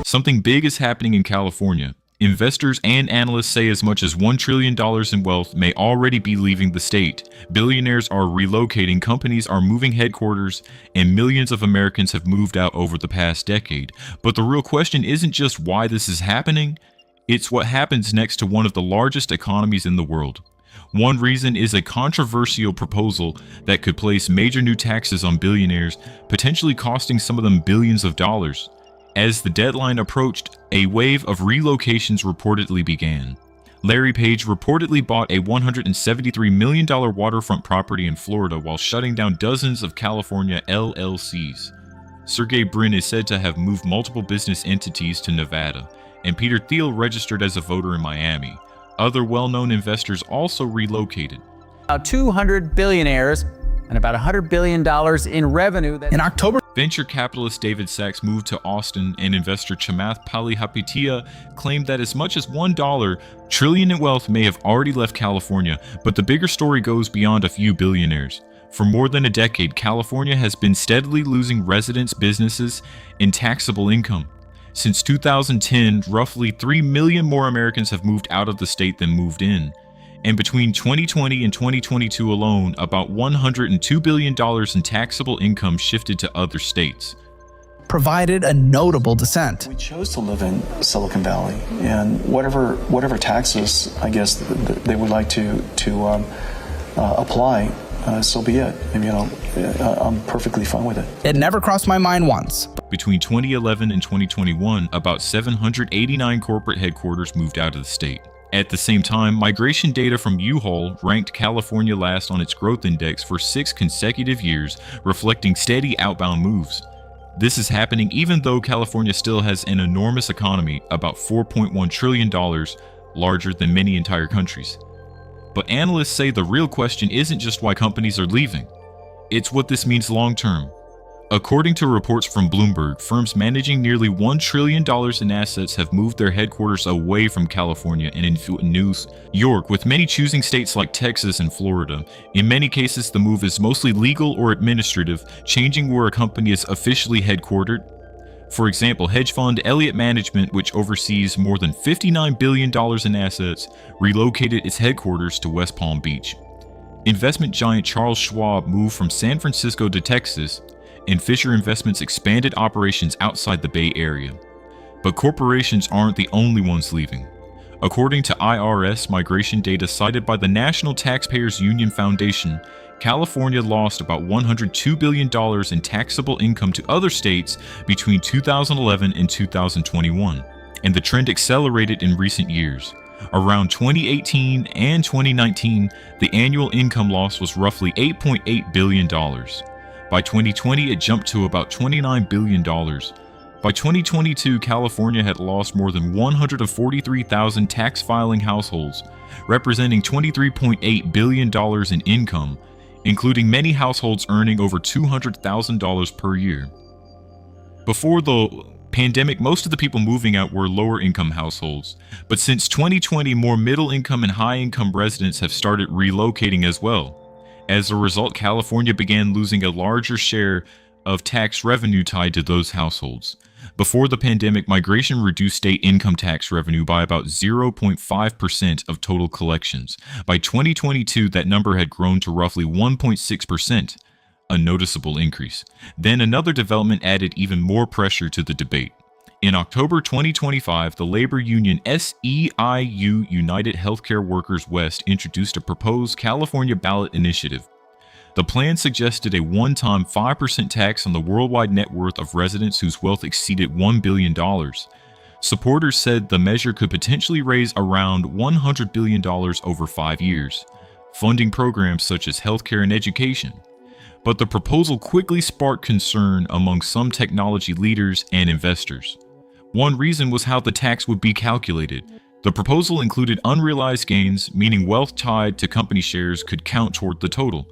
Something big is happening in California. Investors and analysts say as much as $1 trillion in wealth may already be leaving the state. Billionaires are relocating, companies are moving headquarters, and millions of Americans have moved out over the past decade. But the real question isn't just why this is happening, it's what happens next to one of the largest economies in the world. One reason is a controversial proposal that could place major new taxes on billionaires, potentially costing some of them billions of dollars. As the deadline approached, a wave of relocations reportedly began. Larry Page reportedly bought a $173 million waterfront property in Florida while shutting down dozens of California LLCs. Sergey Brin is said to have moved multiple business entities to Nevada, and Peter Thiel registered as a voter in Miami. Other well-known investors also relocated. About 200 billionaires and about $100 billion in revenue. In October, venture capitalist David Sachs moved to Austin, and investor Chamath Palihapitiya claimed that as much as $1 trillion in wealth may have already left California, but the bigger story goes beyond a few billionaires. For more than a decade, California has been steadily losing residents, businesses, and taxable income. Since 2010, roughly 3 million more Americans have moved out of the state than moved in. And between 2020 and 2022 alone, about $102 billion in taxable income shifted to other states. provided a notable descent. We chose to live in Silicon Valley, and whatever taxes, I guess, they would like to apply, so be it. And, I'm perfectly fine with it. It never crossed my mind once. Between 2011 and 2021, about 789 corporate headquarters moved out of the state. At the same time, migration data from U-Haul ranked California last on its growth index for 6 consecutive years, reflecting steady outbound moves. This is happening even though California still has an enormous economy, about $4.1 trillion, larger than many entire countries. But analysts say the real question isn't just why companies are leaving, it's what this means long-term. According to reports from Bloomberg, firms managing nearly $1 trillion in assets have moved their headquarters away from California and into New York, with many choosing states like Texas and Florida. In many cases, the move is mostly legal or administrative, changing where a company is officially headquartered. For example, hedge fund Elliott Management, which oversees more than $59 billion in assets, relocated its headquarters to West Palm Beach. Investment giant Charles Schwab moved from San Francisco to Texas, and Fisher Investments expanded operations outside the Bay Area. But corporations aren't the only ones leaving. According to IRS migration data cited by the National Taxpayers Union Foundation, California lost about $102 billion in taxable income to other states between 2011 and 2021, and the trend accelerated in recent years. Around 2018 and 2019, the annual income loss was roughly $8.8 billion. By 2020, it jumped to about $29 billion. By 2022, California had lost more than 143,000 tax filing households, representing $23.8 billion in income, including many households earning over $200,000 per year. Before the pandemic, most of the people moving out were lower income households, but since 2020, more middle income and high income residents have started relocating as well. As a result, California began losing a larger share of tax revenue tied to those households. Before the pandemic, migration reduced state income tax revenue by about 0.5% of total collections. By 2022, that number had grown to roughly 1.6%, a noticeable increase. Then another development added even more pressure to the debate. In October 2025, the labor union SEIU United Healthcare Workers West introduced a proposed California ballot initiative. The plan suggested a one-time 5% tax on the worldwide net worth of residents whose wealth exceeded $1 billion. Supporters said the measure could potentially raise around $100 billion over 5 years, funding programs such as healthcare and education. But the proposal quickly sparked concern among some technology leaders and investors. One reason was how the tax would be calculated. The proposal included unrealized gains, meaning wealth tied to company shares could count toward the total.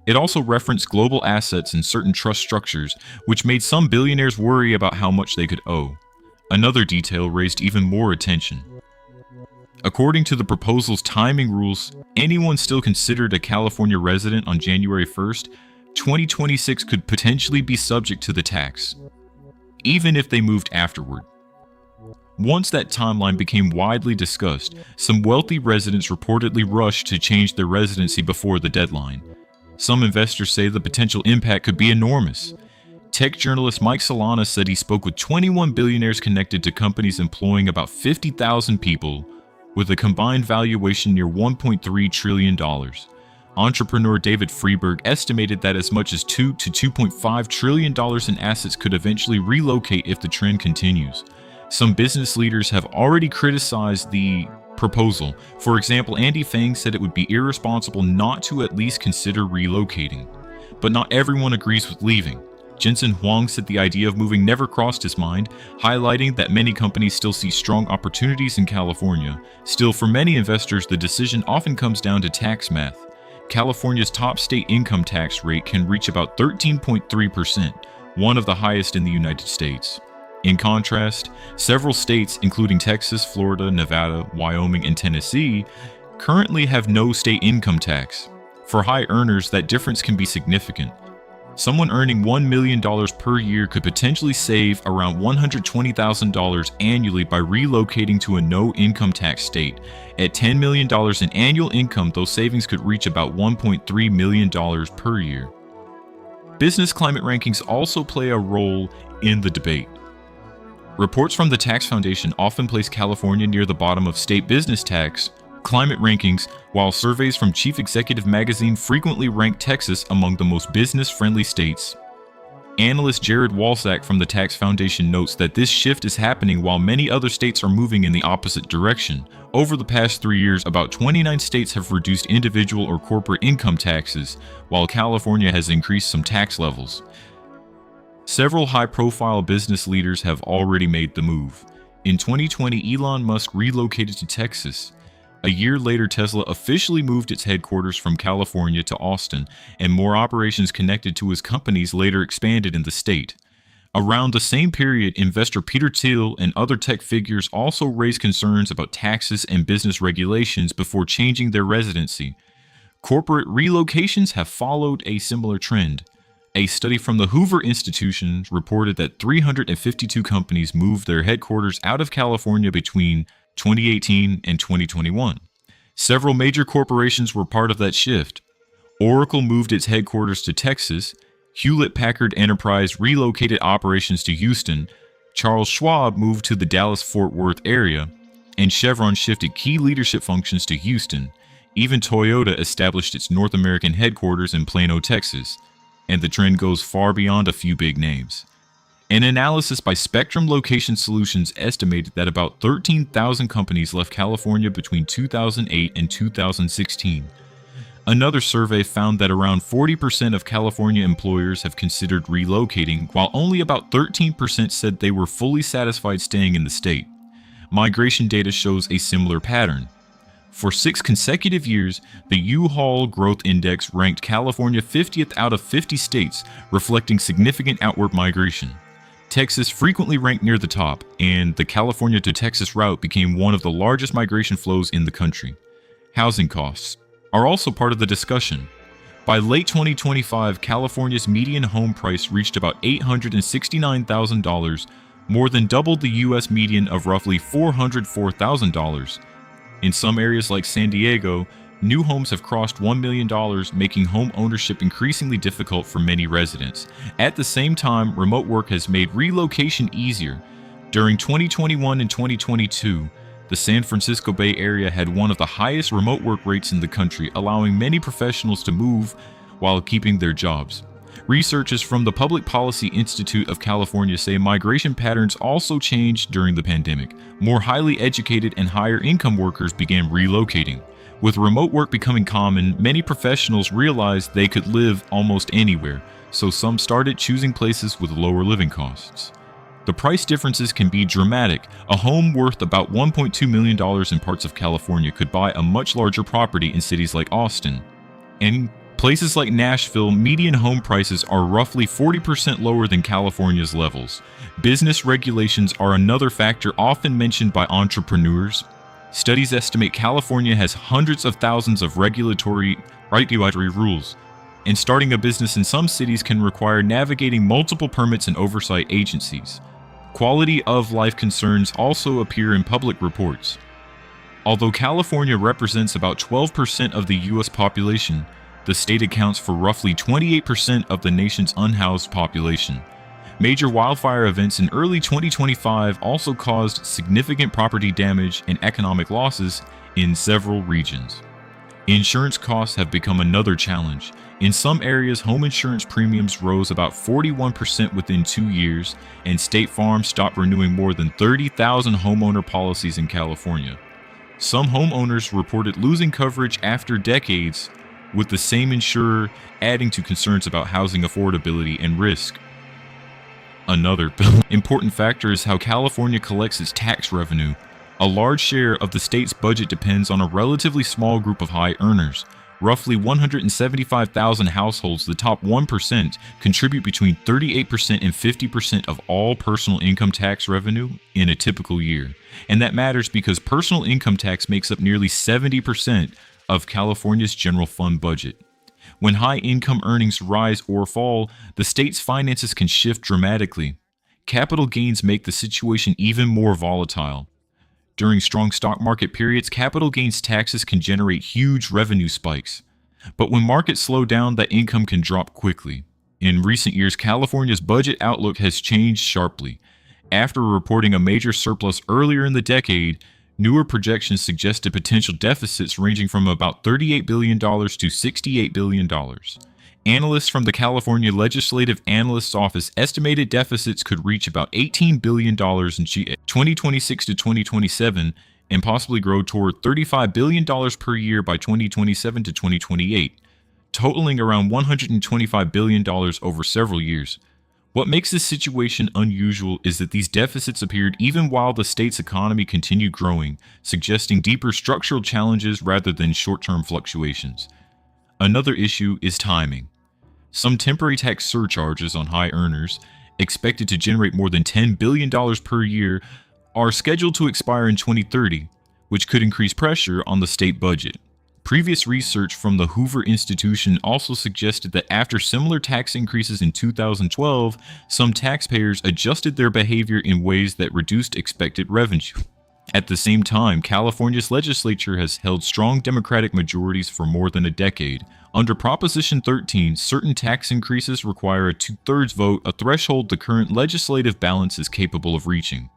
It also referenced global assets and certain trust structures, which made some billionaires worry about how much they could owe. Another detail raised even more attention. According to the proposal's timing rules, anyone still considered a California resident on January 1st, 2026 could potentially be subject to the tax, even if they moved afterward. Once that timeline became widely discussed, some wealthy residents reportedly rushed to change their residency before the deadline. Some investors say the potential impact could be enormous. Tech journalist Mike Solana said he spoke with 21 billionaires connected to companies employing about 50,000 people, with a combined valuation near $1.3 trillion. Entrepreneur David Freeberg estimated that as much as $2 to $2.5 trillion in assets could eventually relocate if the trend continues. Some business leaders have already criticized the proposal. For example, Andy Fang said it would be irresponsible not to at least consider relocating. But not everyone agrees with leaving. Jensen Huang said the idea of moving never crossed his mind, highlighting that many companies still see strong opportunities in California. Still, for many investors, the decision often comes down to tax math. California's top state income tax rate can reach about 13.3%, one of the highest in the United States. In contrast, several states, including Texas, Florida, Nevada, Wyoming, and Tennessee, currently have no state income tax. For high earners, that difference can be significant. Someone earning $1 million per year could potentially save around $120,000 annually by relocating to a no-income tax state. At $10 million in annual income, those savings could reach about $1.3 million per year. Business climate rankings also play a role in the debate. Reports from the Tax Foundation often place California near the bottom of state business tax climate rankings, while surveys from Chief Executive Magazine frequently rank Texas among the most business-friendly states. Analyst Jared Walsack from the Tax Foundation notes that this shift is happening while many other states are moving in the opposite direction. Over the past 3 years, about 29 states have reduced individual or corporate income taxes, while California has increased some tax levels. Several high-profile business leaders have already made the move. In 2020, Elon Musk relocated to Texas. A year later, Tesla officially moved its headquarters from California to Austin, and more operations connected to his companies later expanded in the state. Around the same period, investor Peter Thiel and other tech figures also raised concerns about taxes and business regulations before changing their residency. Corporate relocations have followed a similar trend. A study from the Hoover Institution reported that 352 companies moved their headquarters out of California between 2018 and 2021. Several major corporations were part of that shift. Oracle moved its headquarters to Texas, Hewlett-Packard Enterprise relocated operations to Houston, Charles Schwab moved to the Dallas-Fort Worth area, and Chevron shifted key leadership functions to Houston. Even Toyota established its North American headquarters in Plano, Texas, and the trend goes far beyond a few big names. An analysis by Spectrum Location Solutions estimated that about 13,000 companies left California between 2008 and 2016. Another survey found that around 40% of California employers have considered relocating, while only about 13% said they were fully satisfied staying in the state. Migration data shows a similar pattern. For 6 consecutive years, the U-Haul Growth Index ranked California 50th out of 50 states, reflecting significant outward migration. Texas frequently ranked near the top, and the California to Texas route became one of the largest migration flows in the country. Housing costs are also part of the discussion. By late 2025, California's median home price reached about $869,000, more than double the U.S. median of roughly $404,000. In some areas like San Diego, new homes have crossed $1 million, making home ownership increasingly difficult for many residents. At the same time, remote work has made relocation easier. During 2021 and 2022, the San Francisco Bay Area had one of the highest remote work rates in the country, allowing many professionals to move while keeping their jobs. Researchers from the Public Policy Institute of California say migration patterns also changed during the pandemic. More highly educated and higher income workers began relocating. With remote work becoming common, many professionals realized they could live almost anywhere, so some started choosing places with lower living costs. The price differences can be dramatic. A home worth about $1.2 million in parts of California could buy a much larger property in cities like Austin. In places like Nashville, median home prices are roughly 40% lower than California's levels. Business regulations are another factor often mentioned by entrepreneurs. Studies estimate California has hundreds of thousands of regulatory rules, and starting a business in some cities can require navigating multiple permits and oversight agencies. Quality of life concerns also appear in public reports. Although California represents about 12% of the U.S. population, the state accounts for roughly 28% of the nation's unhoused population. Major wildfire events in early 2025 also caused significant property damage and economic losses in several regions. Insurance costs have become another challenge. In some areas, home insurance premiums rose about 41% within 2 years, and State Farm stopped renewing more than 30,000 homeowner policies in California. Some homeowners reported losing coverage after decades, with the same insurer adding to concerns about housing affordability and risk. Another important factor is how California collects its tax revenue. A large share of the state's budget depends on a relatively small group of high earners. Roughly 175,000 households, the top 1%, contribute between 38% and 50% of all personal income tax revenue in a typical year. And that matters because personal income tax makes up nearly 70% of California's general fund budget. When high-income earnings rise or fall, the state's finances can shift dramatically. Capital gains make the situation even more volatile. During strong stock market periods, capital gains taxes can generate huge revenue spikes. But when markets slow down, that income can drop quickly. In recent years, California's budget outlook has changed sharply. After reporting a major surplus earlier in the decade, newer projections suggested potential deficits ranging from about $38 billion to $68 billion. Analysts from the California Legislative Analyst's Office estimated deficits could reach about $18 billion in 2026 to 2027 and possibly grow toward $35 billion per year by 2027 to 2028, totaling around $125 billion over several years. What makes this situation unusual is that these deficits appeared even while the state's economy continued growing, suggesting deeper structural challenges rather than short-term fluctuations. Another issue is timing. Some temporary tax surcharges on high earners, expected to generate more than $10 billion per year, are scheduled to expire in 2030, which could increase pressure on the state budget. Previous research from the Hoover Institution also suggested that after similar tax increases in 2012, some taxpayers adjusted their behavior in ways that reduced expected revenue. At the same time, California's legislature has held strong Democratic majorities for more than a decade. Under Proposition 13, certain tax increases require a 2/3 vote, a threshold the current legislative balance is capable of reaching.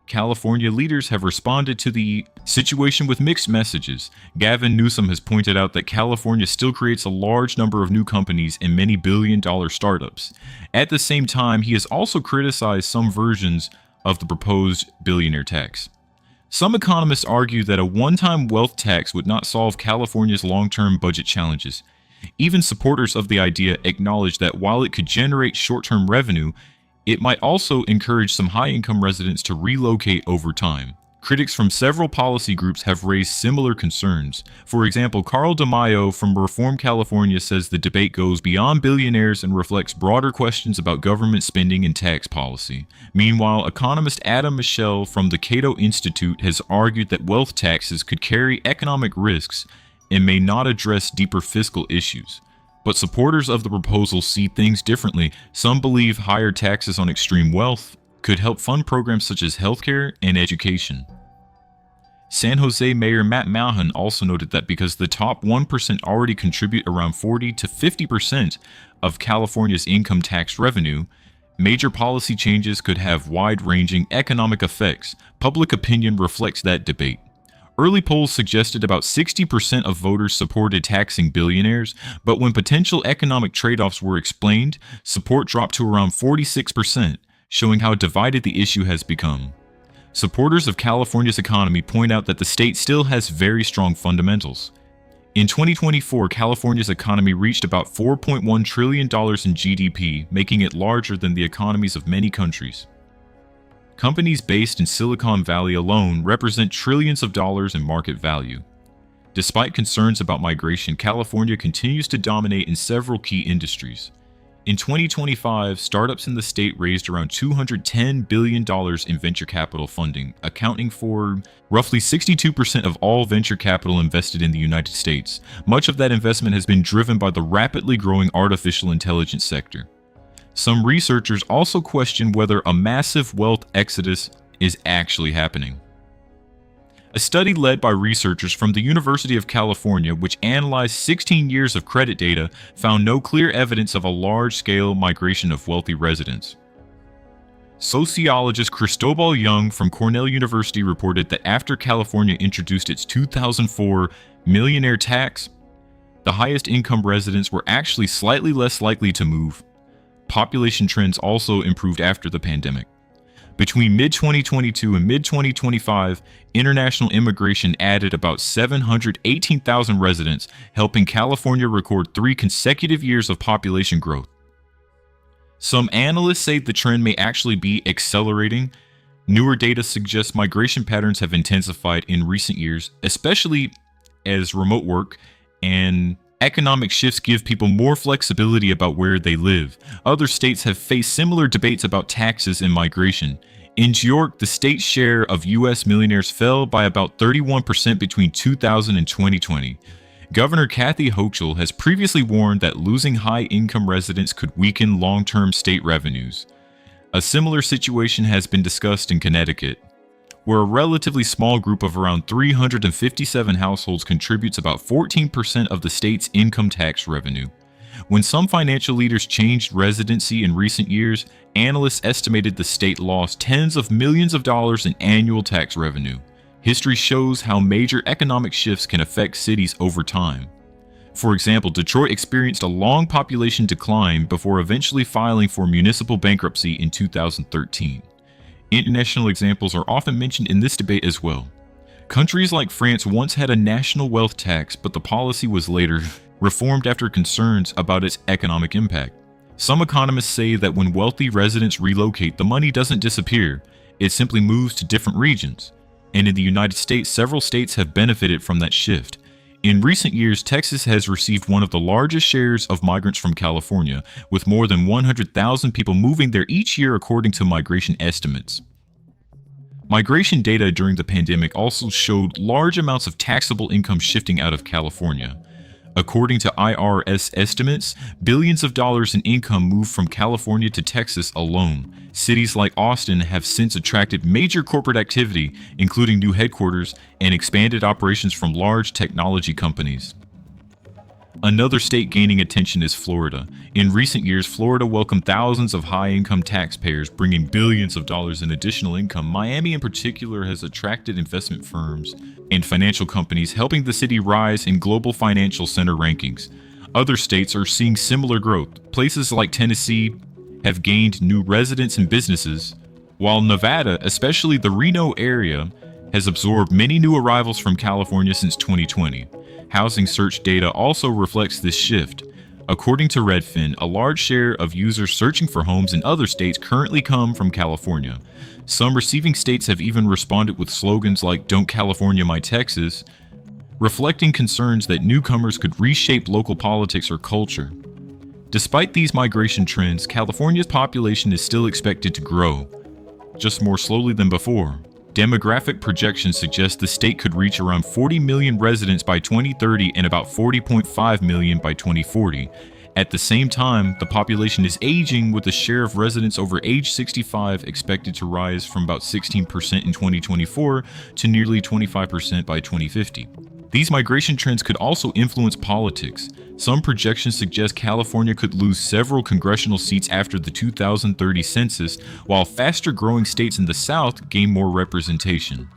California leaders have responded to the situation with mixed messages. Gavin Newsom has pointed out that California still creates a large number of new companies and many billion-dollar startups. At the same time, he has also criticized some versions of the proposed billionaire tax. Some economists argue that a one-time wealth tax would not solve California's long-term budget challenges. Even supporters of the idea acknowledge that while it could generate short-term revenue, it might also encourage some high-income residents to relocate over time. Critics from several policy groups have raised similar concerns. For example, Carl DeMaio from Reform California says the debate goes beyond billionaires and reflects broader questions about government spending and tax policy. Meanwhile, economist Adam Michel from the Cato Institute has argued that wealth taxes could carry economic risks and may not address deeper fiscal issues. But supporters of the proposal see things differently. Some believe higher taxes on extreme wealth could help fund programs such as healthcare and education. San Jose Mayor Matt Malhan also noted that because the top 1% already contribute around 40 to 50% of California's income tax revenue, major policy changes could have wide-ranging economic effects. Public opinion reflects that debate. Early polls suggested about 60% of voters supported taxing billionaires, but when potential economic trade-offs were explained, support dropped to around 46%, showing how divided the issue has become. Supporters of California's economy point out that the state still has very strong fundamentals. In 2024, California's economy reached about $4.1 trillion in GDP, making it larger than the economies of many countries. Companies based in Silicon Valley alone represent trillions of dollars in market value. Despite concerns about migration, California continues to dominate in several key industries. In 2025, startups in the state raised around $210 billion in venture capital funding, accounting for roughly 62% of all venture capital invested in the United States. Much of that investment has been driven by the rapidly growing artificial intelligence sector. Some researchers also question whether a massive wealth exodus is actually happening. A study led by researchers from the University of California, which analyzed 16 years of credit data, found no clear evidence of a large-scale migration of wealthy residents. Sociologist Cristobal Young from Cornell University reported that after California introduced its 2004 millionaire tax, the highest income residents were actually slightly less likely to move. Population trends also improved after the pandemic. Between mid-2022 and mid-2025, international immigration added about 718,000 residents, helping California record 3 consecutive years of population growth. Some analysts say the trend may actually be accelerating. Newer data suggests migration patterns have intensified in recent years, especially as remote work and economic shifts give people more flexibility about where they live. Other states have faced similar debates about taxes and migration. In New York, the state's share of U.S. millionaires fell by about 31% between 2000 and 2020. Governor Kathy Hochul has previously warned that losing high-income residents could weaken long-term state revenues. A similar situation has been discussed in Connecticut, where a relatively small group of around 357 households contributes about 14% of the state's income tax revenue. When some financial leaders changed residency in recent years, analysts estimated the state lost tens of millions of dollars in annual tax revenue. History shows how major economic shifts can affect cities over time. For example, Detroit experienced a long population decline before eventually filing for municipal bankruptcy in 2013. International examples are often mentioned in this debate as well. Countries like France once had a national wealth tax, but the policy was later reformed after concerns about its economic impact. Some economists say that when wealthy residents relocate, the money doesn't disappear, it simply moves to different regions. And in the United States, several states have benefited from that shift. In recent years, Texas has received one of the largest shares of migrants from California, with more than 100,000 people moving there each year according to migration estimates. Migration data during the pandemic also showed large amounts of taxable income shifting out of California. According to IRS estimates, billions of dollars in income moved from California to Texas alone. Cities like Austin have since attracted major corporate activity, including new headquarters and expanded operations from large technology companies. Another state gaining attention is Florida. In recent years, Florida welcomed thousands of high-income taxpayers, bringing billions of dollars in additional income. Miami in particular has attracted investment firms and financial companies, helping the city rise in global financial center rankings. Other states are seeing similar growth. Places like Tennessee have gained new residents and businesses, while Nevada, especially the Reno area, has absorbed many new arrivals from California since 2020. Housing search data also reflects this shift. According to Redfin, a large share of users searching for homes in other states currently come from California. Some receiving states have even responded with slogans like "Don't California My Texas," reflecting concerns that newcomers could reshape local politics or culture. Despite these migration trends, California's population is still expected to grow, just more slowly than before. Demographic projections suggest the state could reach around 40 million residents by 2030 and about 40.5 million by 2040. At the same time, the population is aging, with the share of residents over age 65 expected to rise from about 16% in 2024 to nearly 25% by 2050. These migration trends could also influence politics. Some projections suggest California could lose several congressional seats after the 2030 census, while faster-growing states in the South gain more representation.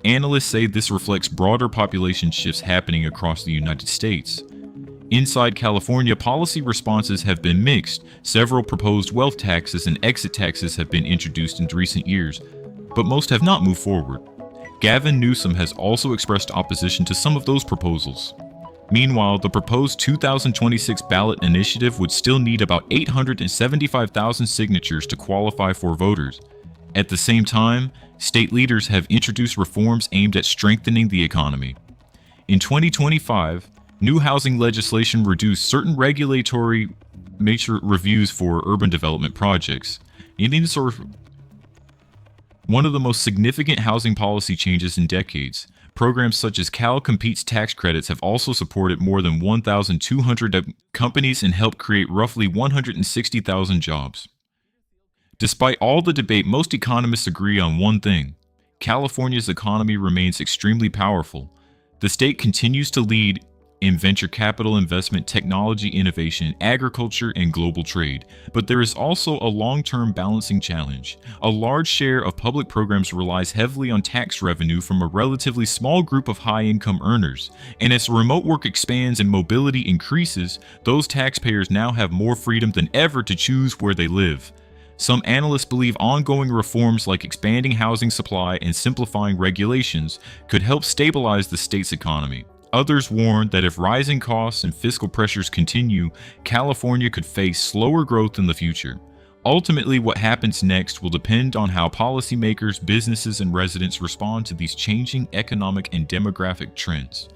Analysts say this reflects broader population shifts happening across the United States. Inside California, policy responses have been mixed. Several proposed wealth taxes and exit taxes have been introduced in recent years, but most have not moved forward. Gavin Newsom has also expressed opposition to some of those proposals. Meanwhile, the proposed 2026 ballot initiative would still need about 875,000 signatures to qualify for voters. At the same time, state leaders have introduced reforms aimed at strengthening the economy. In 2025, new housing legislation reduced certain regulatory major reviews for urban development projects. These are one of the most significant housing policy changes in decades. Programs such as Cal Competes tax credits have also supported more than 1,200 companies and helped create roughly 160,000 jobs. Despite all the debate, most economists agree on one thing: California's economy remains extremely powerful. The state continues to lead in venture capital investment, technology innovation, agriculture, and global trade. But there is also a long-term balancing challenge. A large share of public programs relies heavily on tax revenue from a relatively small group of high-income earners. And as remote work expands and mobility increases, those taxpayers now have more freedom than ever to choose where they live. Some analysts believe ongoing reforms like expanding housing supply and simplifying regulations could help stabilize the state's economy. Others warn that if rising costs and fiscal pressures continue, California could face slower growth in the future. Ultimately, what happens next will depend on how policymakers, businesses, and residents respond to these changing economic and demographic trends.